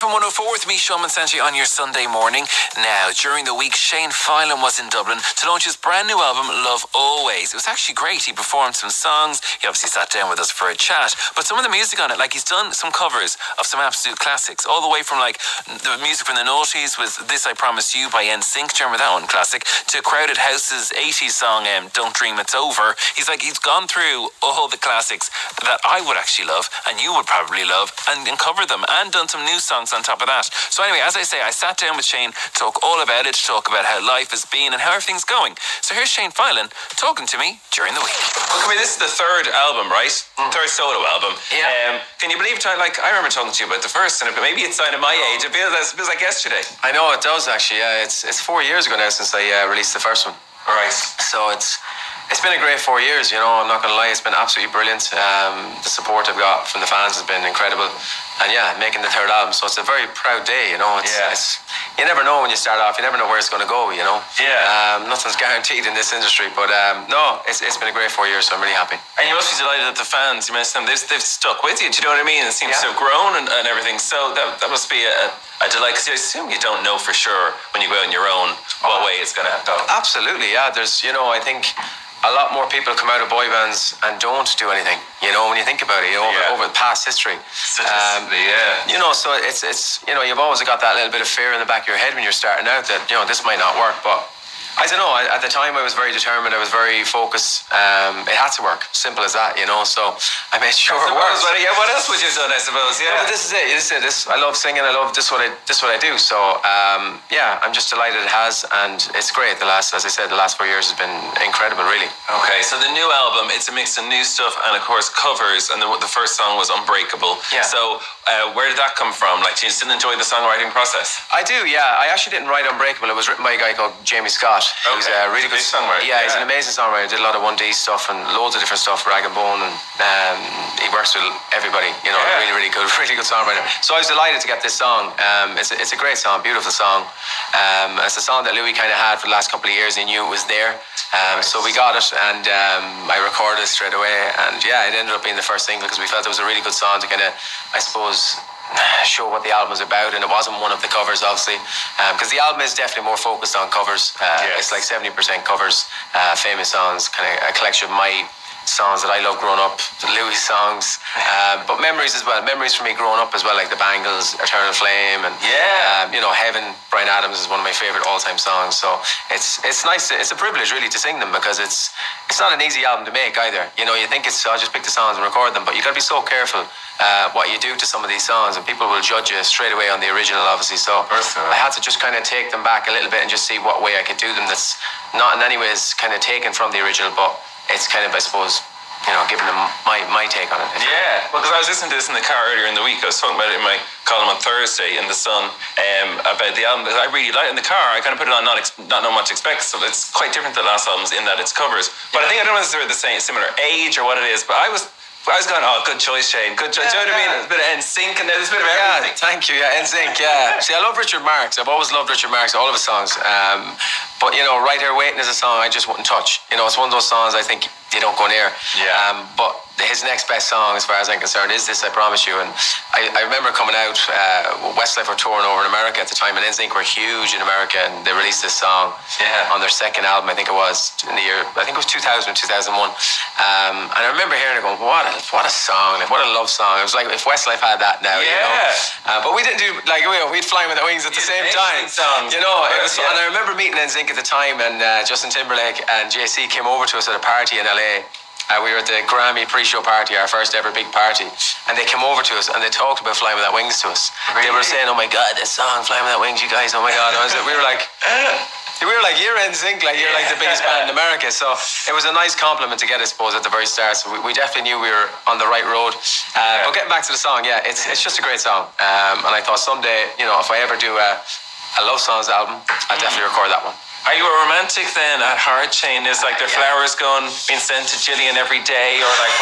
From 104 with me, Sean Monsanti, on your Sunday morning. Now, during the week, Shane Filan was in Dublin to launch his brand new album, Love Always. It was actually great. He performed some songs. He obviously sat down with us for a chat. But some of the music on it, like he's done some covers of some absolute classics, all the way from like the music from the noughties with This I Promise You by NSYNC, do you remember that one, classic, to Crowded House's 80s song, Don't Dream It's Over. He's gone through all the classics that I would actually love, and you would probably love, and cover them, and done some new songs on top of that. So anyway, as I say, I sat down with Shane to talk all about it, to talk about how life has been and how everything's going. So here's Shane Filan talking to me during the week. Well, come here, this is the third album, right? Third solo album. Yeah. Can you believe, I remember talking to you about the first, and maybe it's sign of my age. It feels like yesterday. I know it does actually. Yeah, it's 4 years ago now since I released the first one. All right. So it's been a great 4 years. You know, I'm not gonna lie, it's been absolutely brilliant. The support I've got from the fans has been incredible, and yeah, making the third album. So it's a very proud day. You know, it's you never know when you start off. You never know where it's gonna go. You know. Yeah. Nothing's guaranteed in this industry, but no, it's been a great 4 years. So I'm really happy. And you must be delighted that the fans, you mentioned them, they've stuck with you. Do you know what I mean? It seems to have grown and everything. So that must be a delight, because I assume you don't know for sure when you go out on your own what way it's going to go. Absolutely, yeah. There's, I think a lot more people come out of boy bands and don't do anything. When you think about it, over the past history. Statistically, So it's you've always got that little bit of fear in the back of your head when you're starting out that this might not work, but I don't know. At the time, I was very determined. I was very focused. It had to work. Simple as that, So I made sure it worked. What else would you have done? I suppose. Yeah. No, but this is it. I love singing. I love this. What I do. So I'm just delighted it has, and it's great. As I said, the last 4 years has been incredible, really. Okay, so the new album, it's a mix of new stuff and of course covers. And the first song was Unbreakable. Yeah. So where did that come from? Like, do you still enjoy the songwriting process? I do. Yeah. I actually didn't write Unbreakable. It was written by a guy called Jamie Scott. Who's a really good songwriter. Yeah, he's an amazing songwriter. Did a lot of 1D stuff and loads of different stuff, Rag and Bone, and he works with everybody. Really good songwriter. So I was delighted to get this song. It's a great song, beautiful song. It's a song that Louis kind of had for the last couple of years. He knew it was there, so we got it, and I recorded it straight away. And yeah, it ended up being the first single because we felt it was a really good song to kind of, I suppose, show what the album is about. And it wasn't one of the covers, obviously, because the album is definitely more focused on covers. It's like 70% covers, famous songs, kind of a collection of my songs that I love growing up, Louis songs, but memories as well. Memories for me growing up as well, like the Bangles, Eternal Flame, and Heaven. Bryan Adams is one of my favorite all-time songs. So it's nice. It's a privilege really to sing them, because it's not an easy album to make either. You think I'll just pick the songs and record them, but you got to be so careful what you do to some of these songs, and people will judge you straight away on the original, obviously. So I had to just kind of take them back a little bit and just see what way I could do them that's not in any ways kind of taken from the original, but it's kind of, I suppose, giving them my take on it. Yeah, well, because I was listening to this in the car earlier in the week. I was talking about it in my column on Thursday in The Sun about the album, because I really like it in the car. I kind of put it on not knowing what to expect, so it's quite different to the last albums in that it's covers. But I think, I don't know if they're the same, similar age or what it is, but I was going, good choice, Shane. Good choice. Do you know what I mean? There's a bit of NSYNC and there's a bit of everything. Yeah, thank you. Yeah, NSYNC. Yeah. See, I love Richard Marx. I've always loved Richard Marx, all of his songs. But Right Here Waiting is a song I just wouldn't touch. It's one of those songs I think you don't go near. Yeah. But his next best song, as far as I'm concerned, is This I Promise You. And I remember coming out, Westlife were touring over in America at the time, and NSYNC were huge in America, and they released this song on their second album, I think it was, in the year, I think it was 2000 or 2001. And I remember hearing it going, what a song, like, what a love song. It was like if Westlife had that now, But we didn't do, like, we'd Fly With the Wings at the same time. Songs. It was, and I remember meeting NSYNC at the time, and Justin Timberlake and JC came over to us at a party in LA. We were at the Grammy pre-show party, our first ever big party, and they came over to us and they talked about Flying Without Wings to us. Really? They were saying, "Oh my God, this song, Flying Without Wings, you guys, oh my God." We were like, "You're NSYNC, like you're like the biggest band in America." So it was a nice compliment to get, I suppose, at the very start. So we definitely knew we were on the right road. But getting back to the song, it's just a great song. And I thought someday, if I ever do a love songs album, I'll definitely record that one. Are you a romantic then at heart, Shane? Is like their flowers being sent to Gillian every day, or like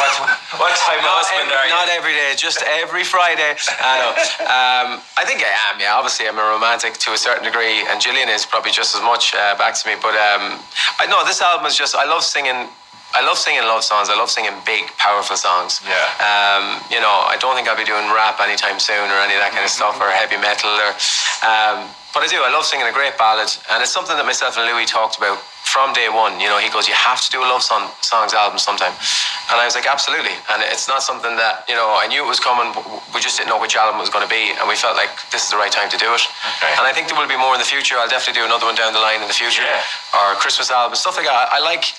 what type of husband are you? Not every day, just every Friday. I think I am. Yeah, obviously I'm a romantic to a certain degree, and Gillian is probably just as much back to me. But I know this album is just, I love singing I love singing love songs. I love singing big, powerful songs. Yeah. You know, I don't think I'll be doing rap anytime soon or any of that kind of stuff, or heavy metal, or. But I do. I love singing a great ballad, and it's something that myself and Louis talked about from day one. You know, he goes, "You have to do a love songs album sometime," and I was like, "Absolutely." And it's not something that, you know, I knew it was coming. But we just didn't know which album it was going to be, and we felt like this is the right time to do it. Okay. And I think there will be more in the future. I'll definitely do another one down the line in the future, or a Christmas album, stuff like that. I like.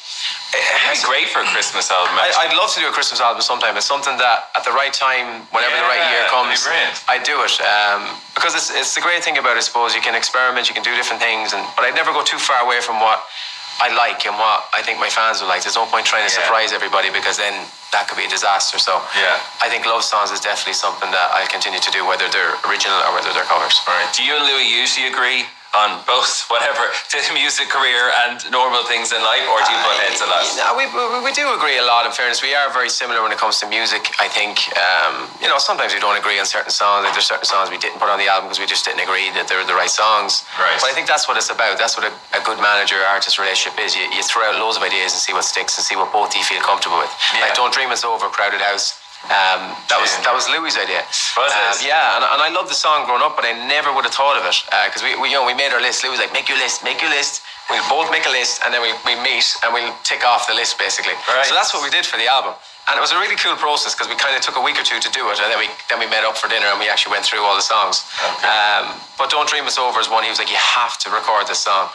It'd be great for a Christmas album. I'd love to do a Christmas album sometime. It's something that at the right time, whenever the right year comes, I'd do it. Because it's the great thing about it, I suppose. You can experiment, you can do different things, but I'd never go too far away from what I like and what I think my fans will like. There's no point trying to surprise everybody, because then that could be a disaster. So I think love songs is definitely something that I'll continue to do, whether they're original or whether they're covers. All right. Do you and Louis usually agree on both, whatever, to music career and normal things in life, or do you butt heads a lot? No, we do agree a lot. In fairness, we are very similar when it comes to music. I think, you know, sometimes we don't agree on certain songs. Like there's certain songs we didn't put on the album because we just didn't agree that they were the right songs. Right. But I think that's what it's about. That's what a good manager-artist relationship is. You throw out loads of ideas and see what sticks and see what both you feel comfortable with. Like Don't Dream It's Over, Crowded House. That was Louis' idea. Was it? Yeah, and I loved the song growing up, but I never would have thought of it, because we you know, we made our list. Louis was like, make your list. We'll both make a list, and then we meet and we'll tick off the list, basically. Right. So that's what we did for the album. And it was a really cool process, because we kind of took a week or two to do it, and then we met up for dinner and we actually went through all the songs. Okay. But Don't Dream It's Over is one. He was like, you have to record this song.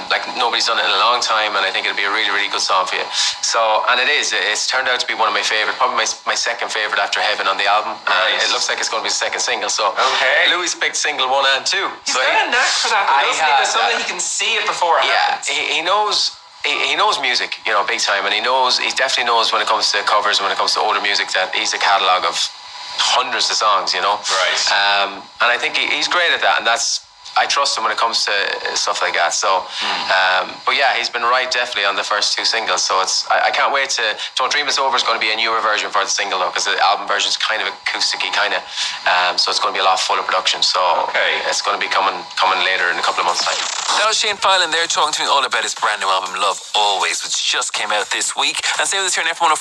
Like nobody's done it in a long time, and I think it'll be a really, really good song for you. So, and it is. It's turned out to be one of my favorite, probably my second favorite after Heaven on the album. Nice. It looks like it's going to be the second single. So Louis picked single 1 and 2. He's got a knack for that. There's something he can see it before it happens. He knows. He knows music, you know, big time, and he definitely knows when it comes to covers, when it comes to older music, that he's a catalogue of hundreds of songs, you know. Right. And I think he's great at that, and I trust him when it comes to stuff like that. So, but yeah, he's been right definitely on the first 2 singles. So I can't wait to. Don't Dream It's Over is going to be a newer version for the single, though, because the album version is kind of acousticy, kind of. So it's going to be a lot fuller production. So it's going to be coming later in a couple of months' time. That was Shane Filan there talking to me all about his brand new album Love Always, which just came out this week. And stay with us here on FM104.